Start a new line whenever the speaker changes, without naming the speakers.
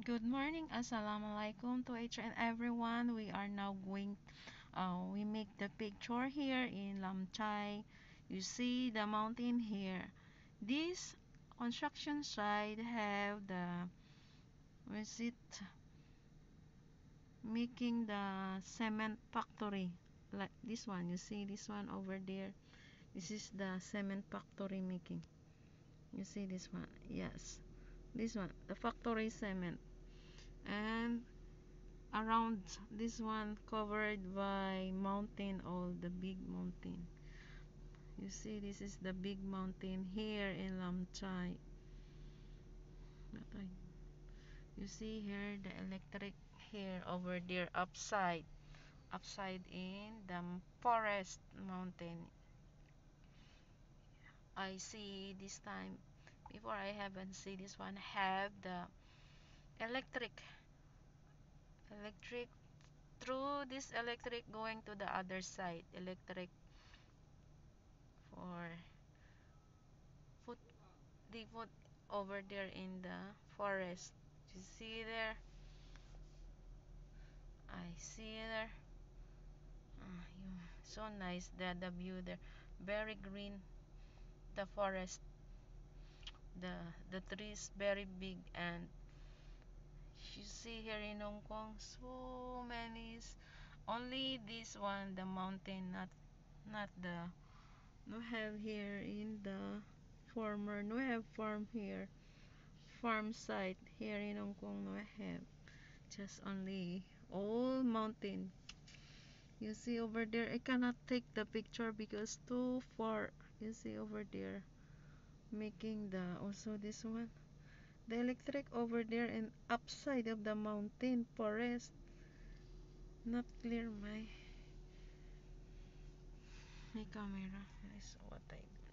Good morning, assalamualaikum to each and everyone. We are now going, we make the picture here in Lamchai. You see the mountain here. This construction site have the, what is it, making the cement factory. Like this one, you see this one over there. This is the cement factory making. You see this one? Yes. This one, the factory cement. And around this one covered by mountain, all the big mountain. You see, this is the big mountain here in Lamchai. You see here the electric here over there upside in the forest mountain. I see this time before. I haven't seen this one have the electric through this electric going to the other side, electric for foot they put over there in the forest. You see there? I see there. So nice, the view there. Very green, the forest. The the trees very big, and you see here in Hong Kong so many. Only this one, the mountain, not the no have here in the former no have farm here. Farm site here in Hong Kong no have. Just only all mountain. You see over there, I cannot take the picture because too far. You see over there, making the also this one. The electric over there and upside of the mountain forest. Not clear my camera. That's what I do.